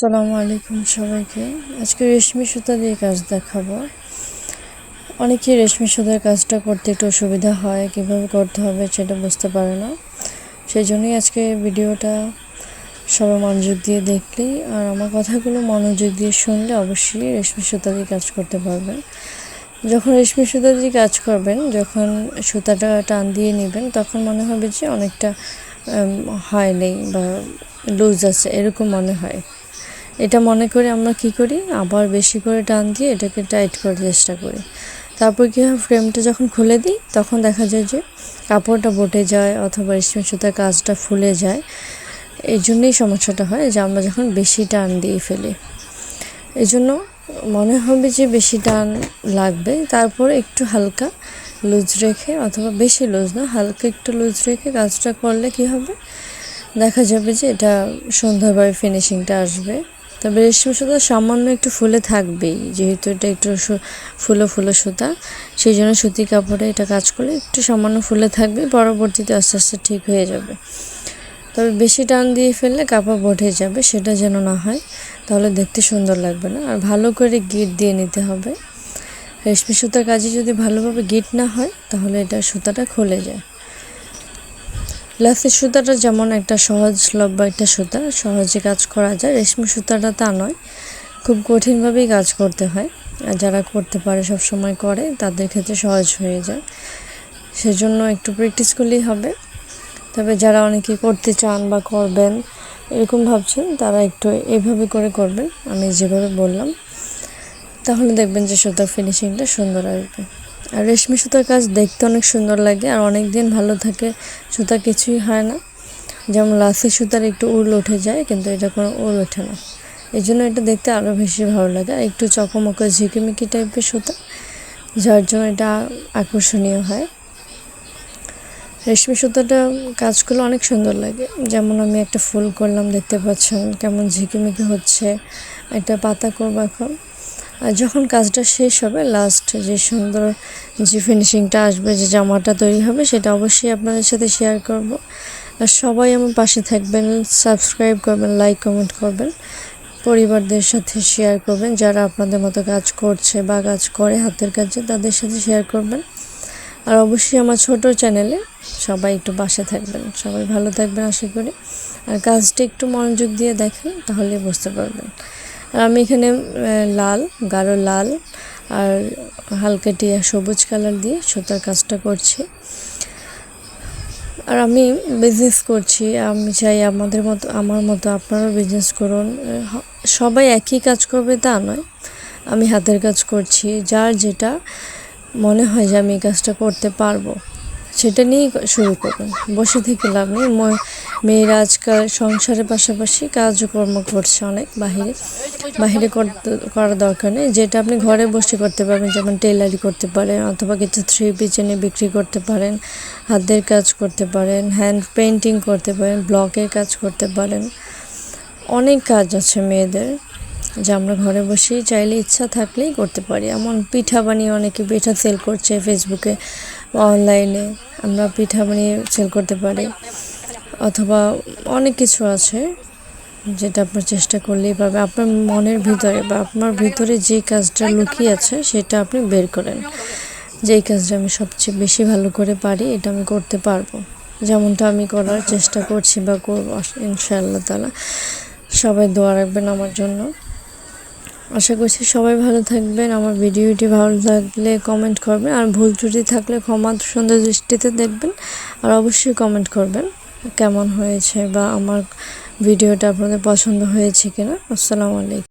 আসসালামু আলাইকুম সবাইকে। আজকে রেশমি সুতা দিয়ে কাজ দেখাবো। অনেকেই রেশমি সুতার কাজটা করতে একটু অসুবিধা হয়, কীভাবে করতে হবে সেটা বুঝতে পারে না। সেই জন্যই আজকে ভিডিওটা সবাই মনোযোগ দিয়ে দেখলেই আর আমার কথাগুলো মনোযোগ দিয়ে শুনলে অবশ্যই রেশমি সুতা দিয়ে কাজ করতে পারবেন। যখন রেশমি সুতা দিয়ে কাজ করবেন, যখন সুতাটা টান দিয়ে নেবেন, তখন মনে হবে যে অনেকটা হয় নেই বা লুজ আছে এরকম মনে হয়। এটা মনে করে আমরা কি করি, আবার বেশি করে টান দিয়ে এটাকে টাইট করার চেষ্টা করি। তারপর কী হয়, ফ্রেমটা যখন খুলে দিই তখন দেখা যায় যে কাপড়টা বটে যায় অথবা রেশমি সুতার কাজটা ফুলে যায়। এই জন্যই সমস্যাটা হয় যে আমরা যখন বেশি টান দিয়ে ফেলি, এই জন্য মনে হবে যে বেশি টান লাগবে, তারপর একটু হালকা লুজ রেখে অথবা বেশি লুজ না, হালকা একটু লুজ রেখে কাজটা করলে কি হবে, দেখা যাবে যে এটা সুন্দরভাবে ফিনিশিংটা আসবে। তবে রেশমি সুতা সামান্য একটু ফুলে থাকবেই, যেহেতু এটা একটু ফুলো ফুলো সুতা, সেই জন্য সুতি কাপড়ে এটা কাজ করলে একটু সামান্য ফুলে থাকবে, পরবর্তীতে আস্তে আস্তে ঠিক হয়ে যাবে। তবে বেশি টান দিয়ে ফেললে কাপড় বটে যাবে, সেটা যেন না হয়, তাহলে দেখতে সুন্দর লাগবে না। আর ভালো করে গিট দিয়ে নিতে হবে। রেশমি সুতার কাজে যদি ভালোভাবে গিট না হয় তাহলে এটা সুতাটা খুলে যায়। লাসের সুতাটা যেমন একটা সহজলভ্য একটা সুতা, সহজে কাজ করা যায়, রেশমি সুতাটা তা নয়, খুব কঠিনভাবেই কাজ করতে হয়। আর যারা করতে পারে, সব সময় করে, তাদের ক্ষেত্রে সহজ হয়ে যায়। সেজন্য একটু প্র্যাকটিস করলেই হবে। তবে যারা অনেকে করতে চান বা করবেন এরকম ভাবছেন, তারা একটু এইভাবে করে করবেন আমি যেভাবে বললাম, তাহলে দেখবেন যে সুতার ফিনিশিংটা সুন্দর আসবে। আর রেশমি সুতার কাজ দেখতে অনেক সুন্দর লাগে আর অনেক দিন ভালো থাকে, সুতা কিছুই হয় না। যেমন লাসের সুতার একটু উল উঠে যায়, কিন্তু এটা কোনো উল ওঠে না, এই জন্য এটা দেখতে আরও বেশি ভালো লাগে। আর একটু চকমকে ঝিকিমিকি টাইপের সুতা, যার জন্য এটা আকর্ষণীয় হয়। রেশমি সুতাটা কাজগুলো অনেক সুন্দর লাগে। যেমন আমি একটা ফুল করলাম, দেখতে পাচ্ছেন কেমন ঝিকিমিকি হচ্ছে, একটা পাতা করবো এখন। আর যখন কাজটা শেষ হবে, লাস্ট যে সুন্দর যে ফিনিশিংটা আসবে, যে জামাটা তৈরি হবে, সেটা অবশ্যই আপনাদের সাথে শেয়ার করব। আর সবাই আমার পাশে থাকবেন, সাবস্ক্রাইব করবেন, লাইক কমেন্ট করবেন, পরিবারদের সাথে শেয়ার করবেন, যারা আপনাদের মতো কাজ করছে বা কাজ করে হাতের কাজে, তাদের সাথে শেয়ার করবেন। আর অবশ্যই আমার ছোট চ্যানেলে সবাই একটু পাশে থাকবেন। সবাই ভালো থাকবেন আশা করি। আর কাজটা একটু মনোযোগ দিয়ে দেখেন, তাহলে বুঝতে পারবেন। আর আমি এখানে লাল, গাঢ় লাল আর হালকা টিয়া সবুজ কালার দিয়ে সুতার কাজটা করছি। আর আমি বিজনেস করছি, আমি চাই আমার মতো আপনারাও বিজনেস করুন। সবাই একই কাজ করবে তা নয়, আমি হাতের কাজ করছি, যার যেটা মনে হয় যে আমি এই কাজটা করতে পারবো, সেটা নিয়েই শুরু করবেন। বসে থেকে লাভ নেই। মেয়েরা আজকাল সংসারের পাশাপাশি কাজকর্ম করছে অনেক, বাহিরে করার দরকার নেই। যেটা আপনি ঘরে বসে করতে পারবেন, যেমন টেলারি করতে পারেন অথবা কিছু থ্রি পিস এনে বিক্রি করতে পারেন, হাতের কাজ করতে পারেন, হ্যান্ড পেন্টিং করতে পারেন, ব্লকের কাজ করতে পারেন। অনেক কাজ আছে মেয়েদের, যা আমরা ঘরে বসেই চাইলে ইচ্ছা থাকলেই করতে পারি। এমন পিঠা বানিয়ে অনেকে পিঠা সেল করছে ফেসবুকে বা অনলাইনে, আমরা পিঠা বানিয়ে সেল করতে পারি। অথবা অনেক কিছু আছে যেটা আপনার চেষ্টা করলেই পাবে। আপনার মনের ভিতরে বা আপনার ভিতরে যে কাজটা লুকিয়ে আছে সেটা আপনি বের করেন, যেই কাজটা আমি সবচেয়ে বেশি ভালো করে পারি, এটা আমি করতে পারবো, যেমনটা আমি করার চেষ্টা করছি বা করবো ইনশাআল্লাহ তাআলা। সবাই দোয়া রাখবেন আমার জন্য। আশা করছি সবাই ভালো থাকবেন। আমার ভিডিওটি ভালো লাগলে কমেন্ট করবেন, আর ভুল ত্রুটি থাকলে ক্ষমা সুন্দর দৃষ্টিতে দেখবেন। আর অবশ্যই কমেন্ট করবেন কেমন হয়েছে বা আমার ভিডিওটা আপনাদের পছন্দ হয়েছে কিনা। আসসালামু আলাইকুম।